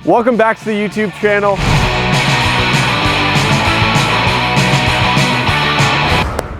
Welcome back to the YouTube channel.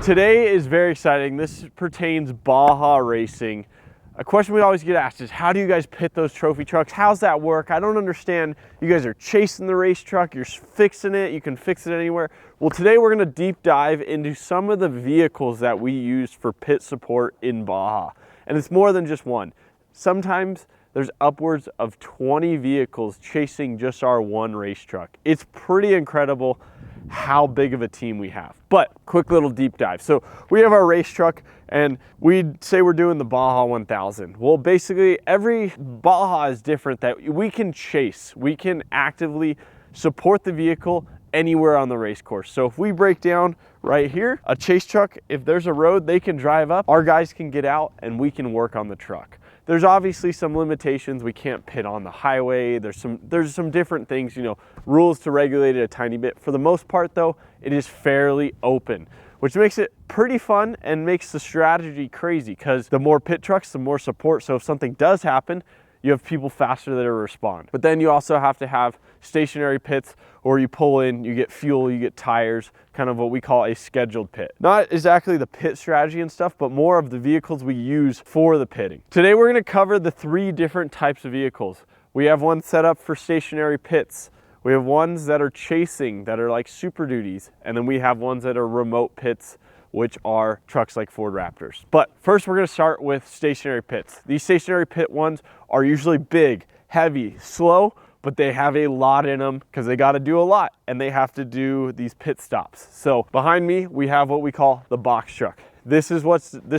Today is very exciting. This pertains BAJA racing. A question we always get asked is, how do you guys pit those trophy trucks? How's that work? I don't understand. You guys are chasing the race truck, you're fixing it, you can fix it anywhere. Well, today we're gonna deep dive into some of the vehicles that we use for pit support in BAJA. And it's more than just one. Sometimes there's upwards of 20 vehicles chasing just our one race truck. It's pretty incredible how big of a team we have. But quick little deep dive. So we have our race truck and we'd say we're doing the BAJA 1000. Well, basically every BAJA is different that we can chase. We can actively support the vehicle anywhere on the race course. So if we break down right here, a chase truck, if there's a road they can drive up, our guys can get out and we can work on the truck. There's obviously some limitations. We can't pit on the highway. There's some different things, you know, rules to regulate it a tiny bit. For the most part though, it is fairly open, which makes it pretty fun and makes the strategy crazy, because the more pit trucks, the more support. So if something does happen, you have people faster that will respond. But then you also have to have stationary pits, or you pull in, you get fuel, you get tires, kind of what we call a scheduled pit. Not exactly the pit strategy and stuff, but more of the vehicles we use for the pitting. Today we're gonna cover the 3 different types of vehicles. We have one set up for stationary pits. We have ones that are chasing, that are like Super Duties, and then we have ones that are remote pits, which are trucks like Ford Raptors. But first we're gonna start with stationary pits. These stationary pit ones are usually big, heavy, slow, but they have a lot in them because they got to do a lot and they have to do these pit stops. So behind me, we have what we call the box truck. This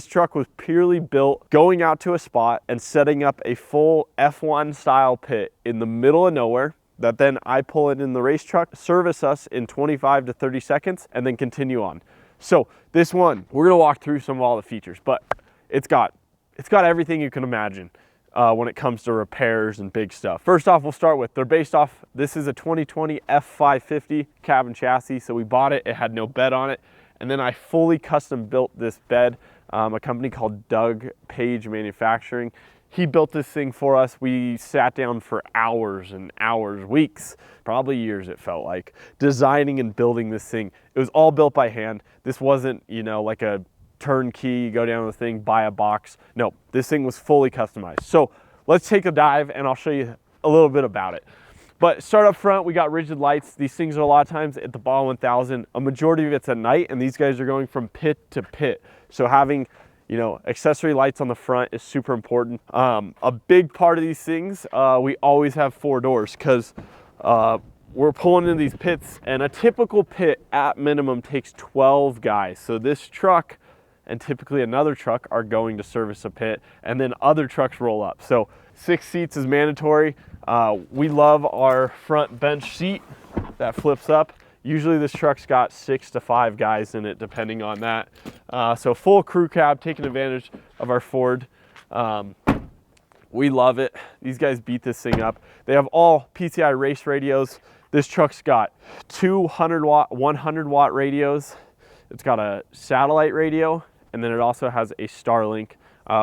truck was purely built going out to a spot and setting up a full F1 style pit in the middle of nowhere that then I pull it in the race truck, service us in 25 to 30 seconds, and then continue on. So this one, we're gonna walk through some of all the features, but it's got everything you can imagine when it comes to repairs and big stuff. First off, we'll start with, they're based off, this is a 2020 F550 cab and chassis. So we bought it, it had no bed on it. And then I fully custom built this bed, a company called Doug Page Manufacturing. He built this thing for us. We sat down for hours and hours, weeks, probably years it felt like, designing and building this thing. It was all built by hand. This wasn't, you know, like a turnkey, you go down the thing, buy a box. No, this thing was fully customized. So let's take a dive and I'll show you a little bit about it. But start up front, we got rigid lights. These things are a lot of times at the BAJA 1000. A majority of it's at night, and these guys are going from pit to pit. So having, you know, accessory lights on the front is super important. A big part of these things, we always have 4 doors because we're pulling into these pits, and a typical pit at minimum takes 12 guys. So this truck and typically another truck are going to service a pit, and then other trucks roll up. So 6 seats is mandatory. We love our front bench seat that flips up. Usually this truck's got 6 to 5 guys in it, depending on that. So full crew cab, taking advantage of our Ford. We love it. These guys beat this thing up. They have all PCI race radios. This truck's got 200 watt, 100 watt radios. It's got a satellite radio, and then it also has a Starlink,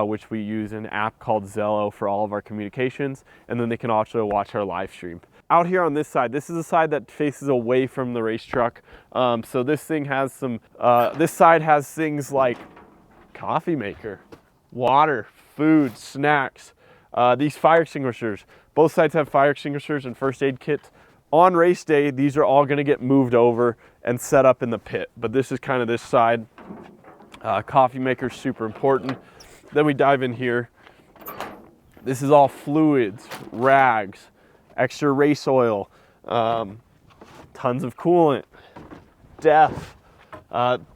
which we use an app called Zello for all of our communications, and then they can also watch our live stream. Out here on this side, this is a side that faces away from the race truck. So this thing has some, this side has things like coffee maker, water, food, snacks, these fire extinguishers. Both sides have fire extinguishers and first aid kits. On race day, these are all gonna get moved over and set up in the pit, but this is kind of this side. Coffee maker's super important. Then we dive in here. This is all fluids, rags, extra race oil, tons of coolant, def,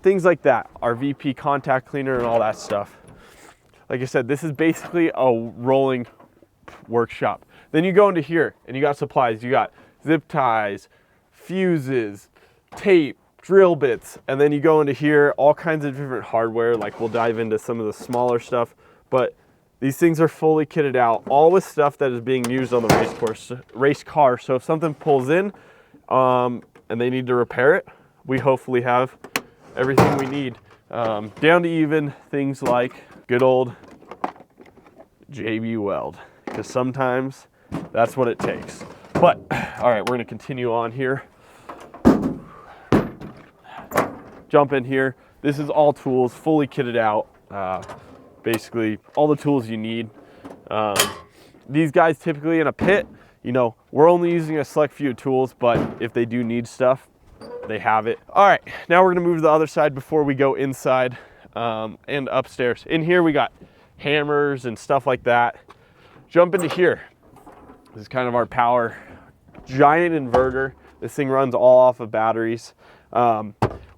things like that. Our VP contact cleaner and all that stuff. Like I said, this is basically a rolling workshop. Then you go into here and you got supplies. You got zip ties, fuses, tape, drill bits, and then you go into here, all kinds of different hardware. Like we'll dive into some of the smaller stuff, but these things are fully kitted out, all with stuff that is being used on the race car. So if something pulls in and they need to repair it, we hopefully have everything we need. Down to even things like good old JB Weld, because sometimes that's what it takes. But all right, we're gonna continue on here. Jump in here. This is all tools, fully kitted out. Basically all the tools you need. These guys typically in a pit, you know, we're only using a select few tools, but if they do need stuff, they have it. All right, now we're gonna move to the other side before we go inside and upstairs. In here we got hammers and stuff like that. Jump into here. This is kind of our power giant inverter. This thing runs all off of batteries.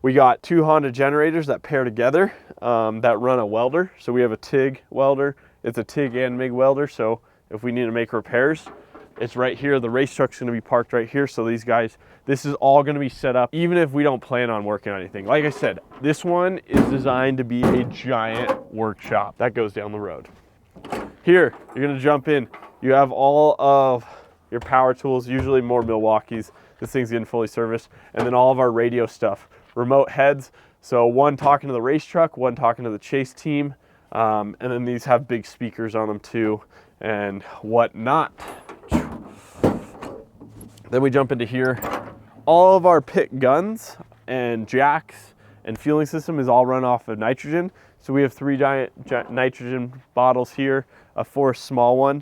We got 2 Honda generators that pair together that run a welder. So we have a TIG welder. It's a TIG and MIG welder. So if we need to make repairs, it's right here. The race truck's gonna be parked right here. So these guys, this is all gonna be set up even if we don't plan on working on anything. Like I said, this one is designed to be a giant workshop that goes down the road. Here, you're gonna jump in. You have all of your power tools, usually more Milwaukee's. This thing's getting fully serviced. And then all of our radio stuff. Remote heads, so one talking to the race truck, one talking to the chase team, and then these have big speakers on them too, and whatnot. Then we jump into here. All of our pit guns and jacks and fueling system is all run off of nitrogen. So we have 3 giant nitrogen bottles here, a 4th small one,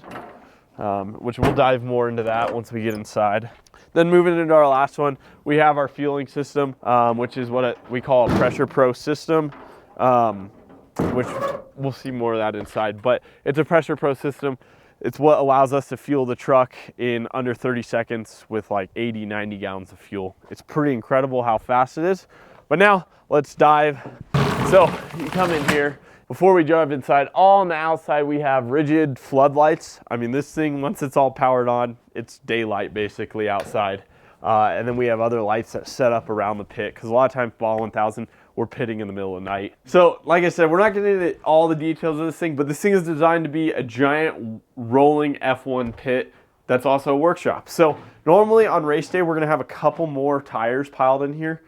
which we'll dive more into that once we get inside. Then moving into our last one, we have our fueling system, which is what we call a Pressure Pro system, which we'll see more of that inside, but it's a Pressure Pro system. It's what allows us to fuel the truck in under 30 seconds with like 80, 90 gallons of fuel. It's pretty incredible how fast it is. But now let's dive. So you come in here. Before we jump inside, all on the outside, we have rigid floodlights. I mean, this thing, once it's all powered on, it's daylight basically outside. And then we have other lights that set up around the pit, because a lot of times BAJA 1000, we're pitting in the middle of the night. So like I said, we're not getting into all the details of this thing, but this thing is designed to be a giant rolling F1 pit that's also a workshop. So normally on race day, we're gonna have a couple more tires piled in here.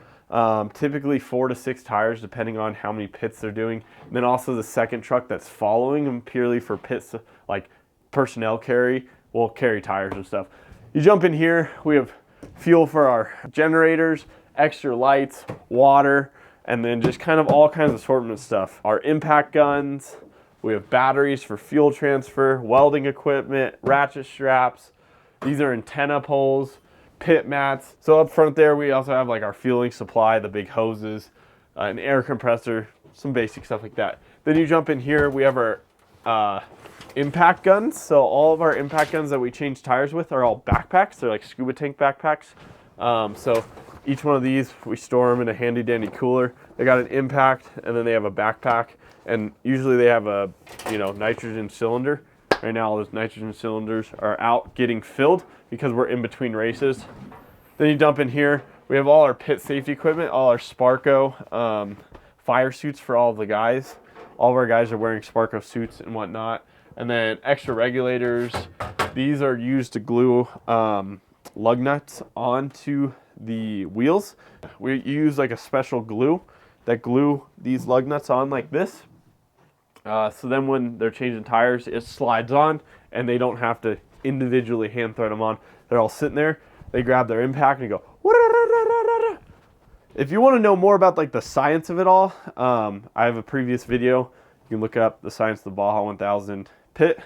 Typically 4 to 6 tires depending on how many pits they're doing. And then also the second truck that's following them purely for pits, like personnel carry, will carry tires and stuff. You jump in here, we have fuel for our generators, extra lights, water, and then just kind of all kinds of assortment stuff. Our impact guns, we have batteries for fuel transfer, welding equipment, ratchet straps. These are antenna poles, pit mats. So up front there, we also have like our fueling supply, the big hoses, an air compressor, some basic stuff like that. Then you jump in here, we have our impact guns. So all of our impact guns that we change tires with are all backpacks. They're like scuba tank backpacks. So each one of these, we store them in a handy dandy cooler. They got an impact and then they have a backpack. And usually they have a, nitrogen cylinder. Right now, all those nitrogen cylinders are out getting filled because we're in between races. Then you dump in here. We have all our pit safety equipment, all our Sparco fire suits for all of the guys. All of our guys are wearing Sparco suits and whatnot. And then extra regulators. These are used to glue lug nuts onto the wheels. We use like a special glue that glue these lug nuts on like this. So then when they're changing tires, it slides on and they don't have to individually hand thread them on. They're all sitting there. They grab their impact and go. If you want to know more about like the science of it all, I have a previous video. You can look up the science of the BAJA 1000 pit,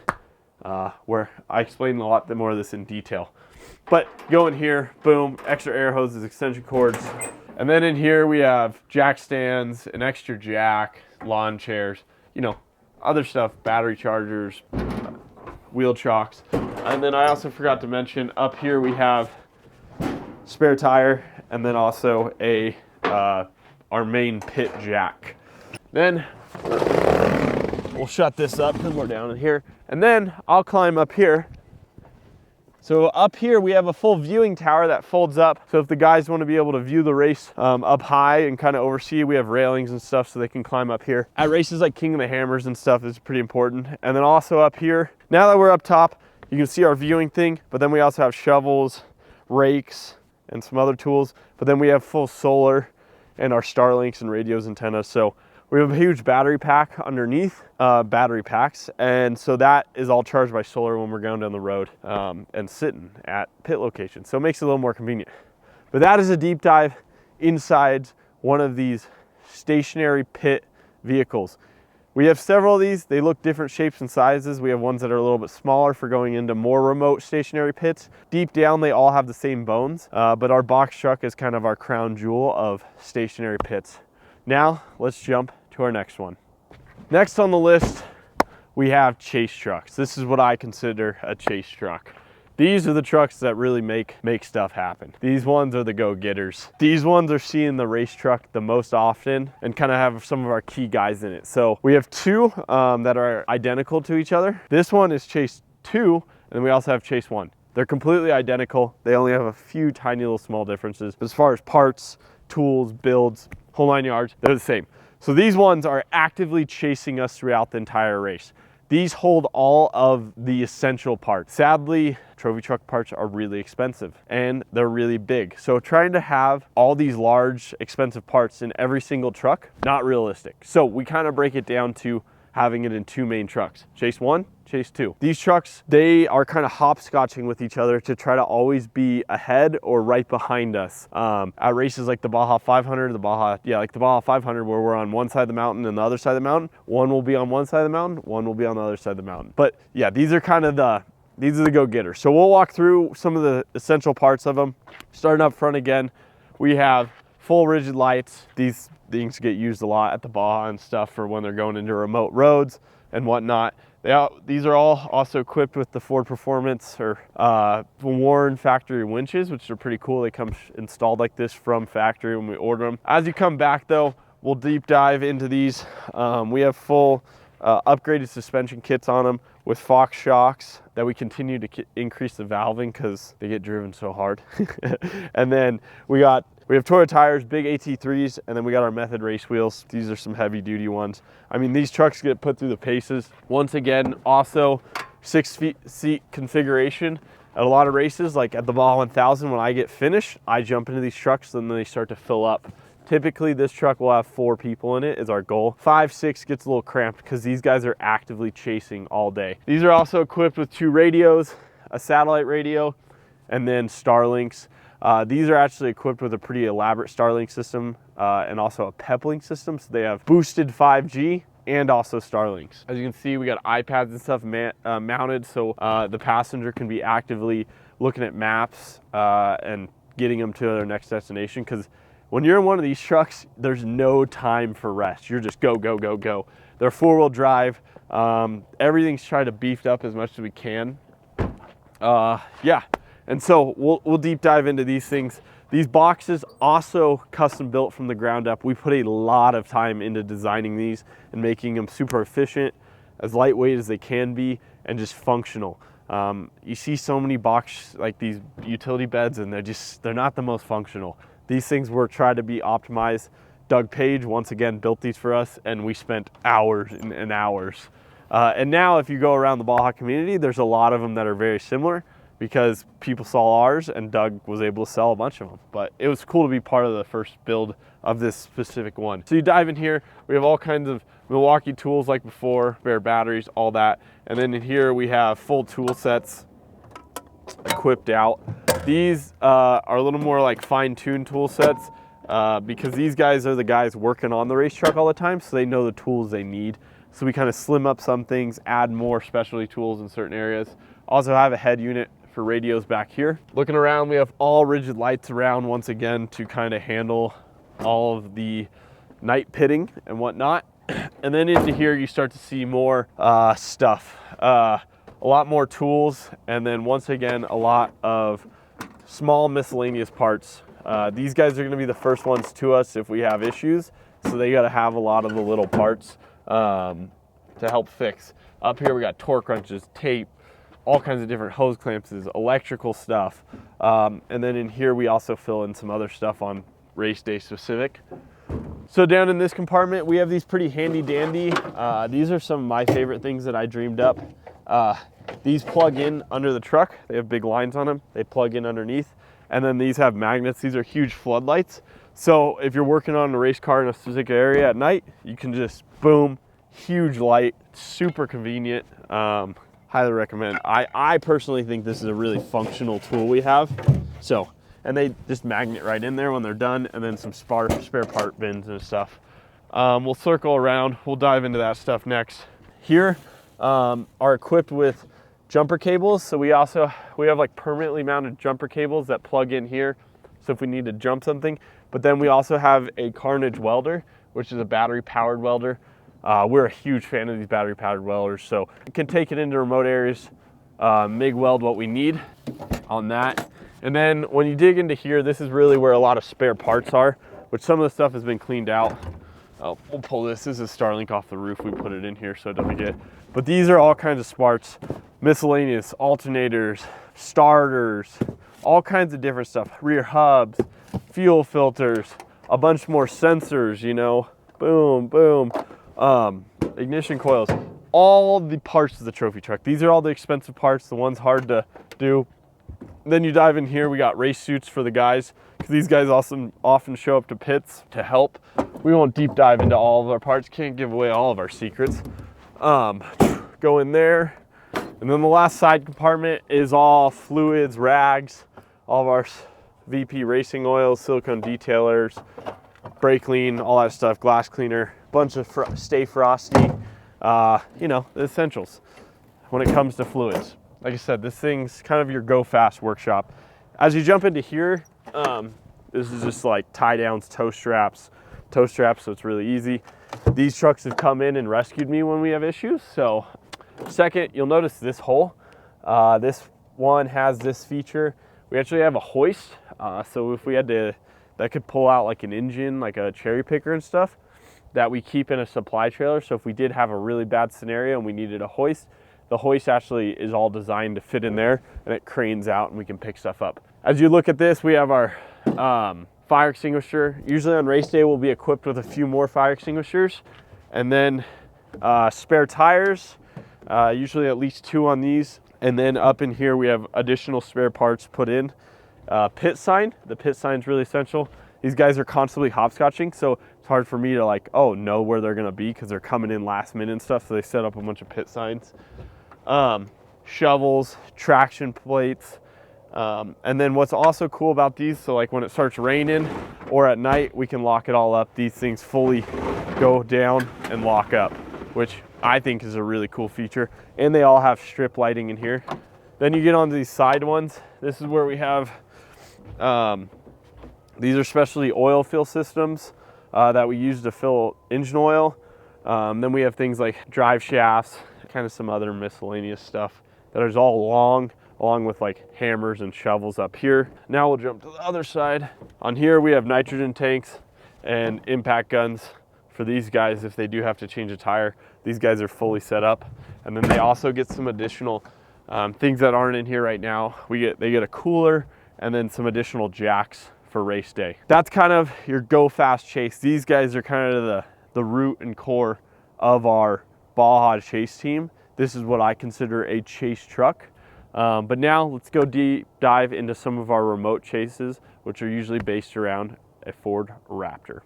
where I explain a lot more of this in detail. But go in here, boom, extra air hoses, extension cords. And then in here we have jack stands, an extra jack, lawn chairs, other stuff, battery chargers, wheel chocks. And then I also forgot to mention up here we have spare tire and then also our main pit jack. Then we'll shut this up because we're down in here. And then I'll climb up here. So up here we have a full viewing tower that folds up. So if the guys want to be able to view the race up high and kind of oversee, we have railings and stuff so they can climb up here. At races like King of the Hammers and stuff, it's pretty important. And then also up here, now that we're up top, you can see our viewing thing, but then we also have shovels, rakes, and some other tools. But then we have full solar and our Starlinks and radios antennas. So We have a huge battery pack underneath, battery packs, and so that is all charged by solar when we're going down the road and sitting at pit locations. So it makes it a little more convenient. But that is a deep dive inside one of these stationary pit vehicles. We have several of these. They look different shapes and sizes. We have ones that are a little bit smaller for going into more remote stationary pits. Deep down, they all have the same bones, but our box truck is kind of our crown jewel of stationary pits. Now, let's jump to our next one. Next on the list, we have chase trucks. This is what I consider a chase truck. These are the trucks that really make stuff happen. These ones are the go-getters. These ones are seeing the race truck the most often and kind of have some of our key guys in it. So we have two that are identical to each other. This one is Chase 2, and then we also have Chase 1. They're completely identical. They only have a few tiny little small differences. As far as parts, tools, builds, whole 9 yards, they're the same. So these ones are actively chasing us throughout the entire race. These hold all of the essential parts. Sadly, trophy truck parts are really expensive and they're really big. So trying to have all these large, expensive parts in every single truck, not realistic. So we kind of break it down to having it in two main trucks, Chase 1, Chase 2. These trucks, they are kind of hopscotching with each other to try to always be ahead or right behind us. At races like the Baja 500, like the Baja 500 where we're on one side of the mountain and the other side of the mountain, one will be on one side of the mountain, one will be on the other side of the mountain. But yeah, these are kind of these are the go-getters. So we'll walk through some of the essential parts of them. Starting up front again, we have full rigid lights. These things get used a lot at the Baja and stuff for when they're going into remote roads and whatnot. These are all also equipped with the Ford Performance or Warren factory winches, which are pretty cool. They come installed like this from factory when we order them. As you come back though, we'll deep dive into these. We have full upgraded suspension kits on them with Fox shocks that we continue to increase the valving because they get driven so hard. And then we have Toyota tires, big AT3s, and then we got our Method race wheels. These are some heavy duty ones. I mean, these trucks get put through the paces. Once again, also 6-seat configuration. At a lot of races, like at the Baja 1000, when I get finished, I jump into these trucks and then they start to fill up. Typically, this truck will have 4 people in it is our goal. 5, 6 gets a little cramped because these guys are actively chasing all day. These are also equipped with 2 radios, a satellite radio, and then Starlinks. These are actually equipped with a pretty elaborate Starlink system and also a Peplink system. So they have boosted 5G and also Starlinks. As you can see, we got iPads and stuff mounted so the passenger can be actively looking at maps and getting them to their next destination. Because when you're in one of these trucks, there's no time for rest. You're just go, go, go, go. They're 4-wheel drive. Everything's tried to beefed up as much as we can. Yeah. And so we'll deep dive into these things. These boxes also custom built from the ground up. We put a lot of time into designing these and making them super efficient, as lightweight as they can be, and just functional. You see so many like these utility beds and they're not the most functional. These things were tried to be optimized. Doug Page once again built these for us and we spent hours and hours. And now if you go around the Baja community, there's a lot of them that are very similar, because people saw ours and Doug was able to sell a bunch of them. But it was cool to be part of the first build of this specific one. So you dive in here, we have all kinds of Milwaukee tools like before, bare batteries, all that. And then in here we have full tool sets equipped out. These are a little more like fine-tuned tool sets because these guys are the guys working on the race truck all the time, so they know the tools they need. So we kind of slim up some things, add more specialty tools in certain areas. Also have a head unit for radios back here. Looking around, we have all rigid lights around once again to kind of handle all of the night pitting and whatnot. And then into here, you start to see more stuff, a lot more tools, and then once again, a lot of small miscellaneous parts. These guys are gonna be the first ones to us if we have issues, so they gotta have a lot of the little parts to help fix. Up here, we got torque wrenches, tape, all kinds of different hose clamps, electrical stuff. And then in here, we also fill in some other stuff on race day specific. So down in this compartment, we have these pretty handy dandy. These are some of my favorite things that I dreamed up. These plug in under the truck. They have big lines on them. They plug in underneath. And then these have magnets. These are huge floodlights. So if you're working on a race car in a specific area at night, you can just boom, huge light, super convenient. Highly recommend. I personally think this is a really functional tool we have. So, and they just magnet right in there when they're done, and then some spare part bins and stuff. We'll circle around. We'll dive into that stuff next. Here are equipped with jumper cables. So we have like permanently mounted jumper cables that plug in here. So if we need to jump something, but then we also have a Carnage welder, which is a battery powered welder. We're a huge fan of these battery powered welders. So it can take it into remote areas, MIG weld what we need on that. And then when you dig into here, this is really where a lot of spare parts are, which some of the stuff has been cleaned out. Oh, we'll pull this. This is Starlink off the roof. We put it in here so it doesn't get, but these are all kinds of parts, miscellaneous, alternators, starters, all kinds of different stuff, rear hubs, fuel filters, a bunch more sensors, you know, boom, boom, ignition coils, all the parts of the trophy truck. These are all the expensive parts, the ones hard to do. Then you dive in here, we got race suits for the guys, because these guys often show up to pits to help. We won't deep dive into all of our parts, can't give away all of our secrets. Go in there, and then the last side compartment is all fluids, rags, all of our VP racing oils, silicone detailers, brake clean, all that stuff, glass cleaner, bunch of Stay Frosty, you know, the essentials when it comes to fluids. Like I said, this thing's kind of your go fast workshop. As you jump into here, this is just like tie downs, toe straps, so it's really easy. These trucks have come in and rescued me when we have issues. So second, you'll notice this hole. This one has this feature. We actually have a hoist. So if we had to, that could pull out like an engine, like a cherry picker and stuff that we keep in a supply trailer. So if we did have a really bad scenario and we needed a hoist, the hoist actually is all designed to fit in there, and it cranes out and we can pick stuff up. As you look at this, we have our fire extinguisher. Usually on race day, we'll be equipped with a few more fire extinguishers, and then spare tires, usually at least 2 on these. And then up in here, we have additional spare parts put in. Pit sign, the pit sign is really essential. These guys are constantly hopscotching, so it's hard for me to like, know where they're gonna be because they're coming in last minute and stuff, so they set up a bunch of pit signs. Shovels, traction plates, and then what's also cool about these, so like when it starts raining or at night, we can lock it all up. These things fully go down and lock up, which I think is a really cool feature. And they all have strip lighting in here. Then you get onto these side ones. This is where we have, these are specialty oil fill systems that we use to fill engine oil. Then we have things like drive shafts, kind of some other miscellaneous stuff that is all long, along with like hammers and shovels up here. Now we'll jump to the other side. On here we have nitrogen tanks and impact guns for these guys if they do have to change a tire. These guys are fully set up. And then they also get some additional things that aren't in here right now. They get a cooler and then some additional jacks for race day. That's kind of your go fast chase. These guys are kind of the root and core of our BAJA chase team. This is what I consider a chase truck. But now let's go deep dive into some of our remote chases, which are usually based around a Ford Raptor.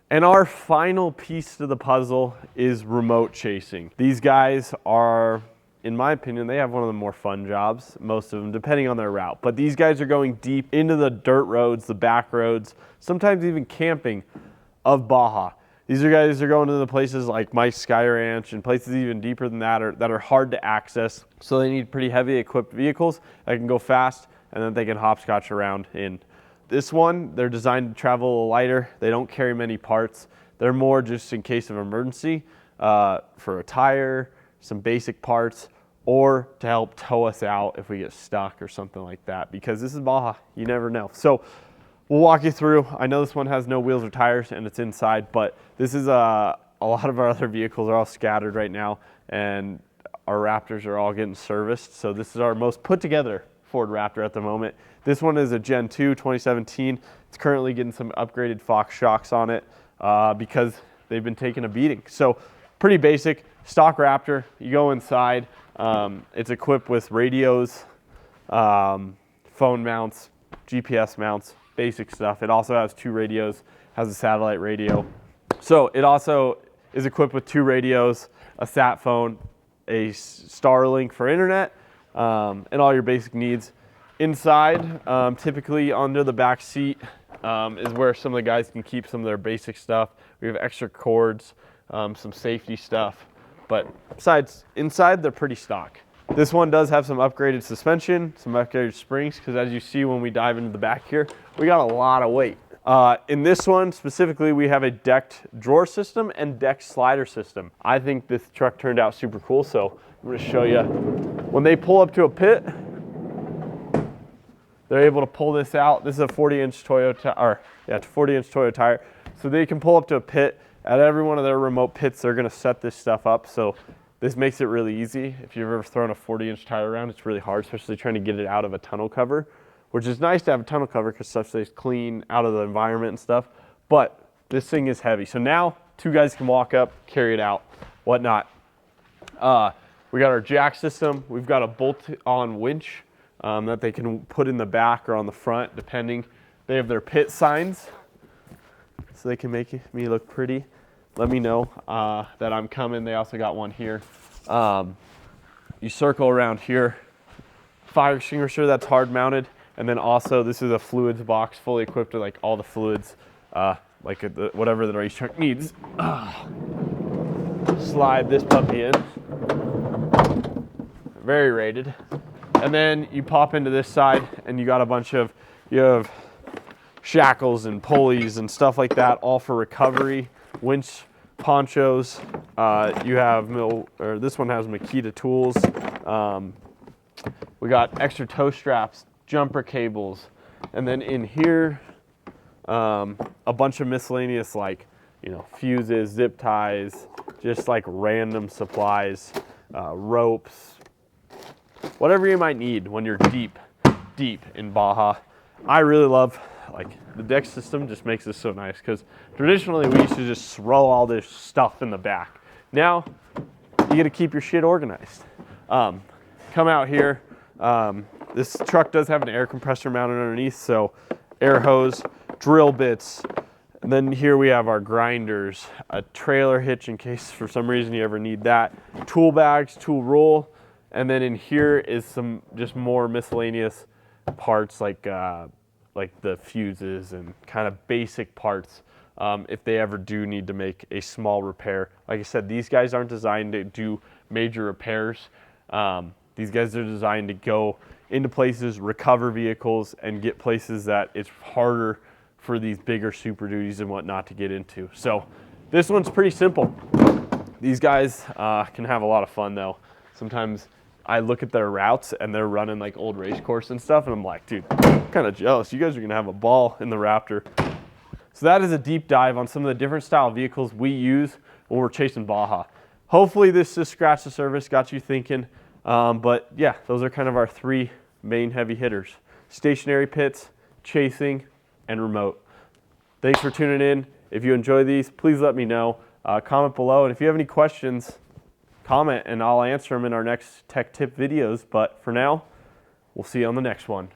And our final piece to the puzzle is remote chasing. These guys are, in my opinion, they have one of the more fun jobs, most of them, depending on their route. But these guys are going deep into the dirt roads, the back roads, sometimes even camping of Baja. These are guys that are going to the places like Mike's Sky Ranch and places even deeper than that that are hard to access. So they need pretty heavy equipped vehicles that can go fast and then they can hopscotch around in. This one, they're designed to travel a little lighter. They don't carry many parts. They're more just in case of emergency for a tire, some basic parts, or to help tow us out if we get stuck or something like that, because this is Baja, you never know. So we'll walk you through. I know this one has no wheels or tires and it's inside, but this is a lot of our other vehicles are all scattered right now and our Raptors are all getting serviced. So this is our most put together Ford Raptor at the moment. This one is a Gen 2 2017. It's currently getting some upgraded Fox shocks on it because they've been taking a beating. So pretty basic, stock Raptor. You go inside, it's equipped with radios, phone mounts, GPS mounts, basic stuff. It also has 2 radios, has a satellite radio. So it also is equipped with 2 radios, a sat phone, a Starlink for internet, and all your basic needs. Inside, typically under the back seat, is where some of the guys can keep some of their basic stuff. We have extra cords, some safety stuff, but besides, inside they're pretty stock. This one does have some upgraded suspension, some upgraded springs, because as you see when we dive into the back here, we got a lot of weight. In this one specifically, we have a decked drawer system and decked slider system. I think this truck turned out super cool, so I'm gonna show you. When they pull up to a pit, they're able to pull this out. This is a 40-inch Toyota, or yeah, it's a 40-inch Toyota tire. So they can pull up to a pit. At every one of their remote pits, they're gonna set this stuff up. So this makes it really easy. If you've ever thrown a 40-inch tire around, it's really hard, especially trying to get it out of a tunnel cover, which is nice to have a tunnel cover because stuff stays clean out of the environment and stuff. But this thing is heavy. So now 2 guys can walk up, carry it out, whatnot. We got our jack system. We've got a bolt-on winch that they can put in the back or on the front, depending. They have their pit signs, so they can make me look pretty. Let me know that I'm coming. They also got one here. You circle around here. Fire extinguisher, that's hard mounted. And then also, this is a fluids box, fully equipped with like all the fluids, like whatever the race truck needs. Slide this puppy in. Very rated. And then you pop into this side and you got a bunch of, you have shackles and pulleys and stuff like that, all for recovery, winch ponchos. You have, this one has Makita tools. We got extra tow straps, jumper cables. And then in here, a bunch of miscellaneous, like, you know, fuses, zip ties, just like random supplies, ropes, whatever you might need when you're deep in Baja. I really love, like, the deck system just makes this so nice, because traditionally we used to just throw all this stuff in the back. Now you got to keep your shit organized. Come out here. This truck does have an air compressor mounted underneath, so air hose, drill bits, and then here we have our grinders, a trailer hitch in case for some reason you ever need that, tool bags, tool roll. And then in here is some just more miscellaneous parts like the fuses and kind of basic parts if they ever do need to make a small repair. Like I said, these guys aren't designed to do major repairs. These guys are designed to go into places, recover vehicles, and get places that it's harder for these bigger Super Duties and whatnot to get into. So this one's pretty simple. These guys can have a lot of fun though. Sometimes I look at their routes and they're running like old race course and stuff, and I'm like, dude, I'm kind of jealous. You guys are gonna have a ball in the Raptor. So that is a deep dive on some of the different style vehicles we use when we're chasing Baja. Hopefully this just scratched the surface, got you thinking. But yeah, those are kind of our 3 main heavy hitters: stationary pits, chasing, and remote. Thanks for tuning in. If you enjoy these, please let me know. Comment below, and if you have any questions, comment and I'll answer them in our next tech tip videos. But for now, we'll see you on the next one.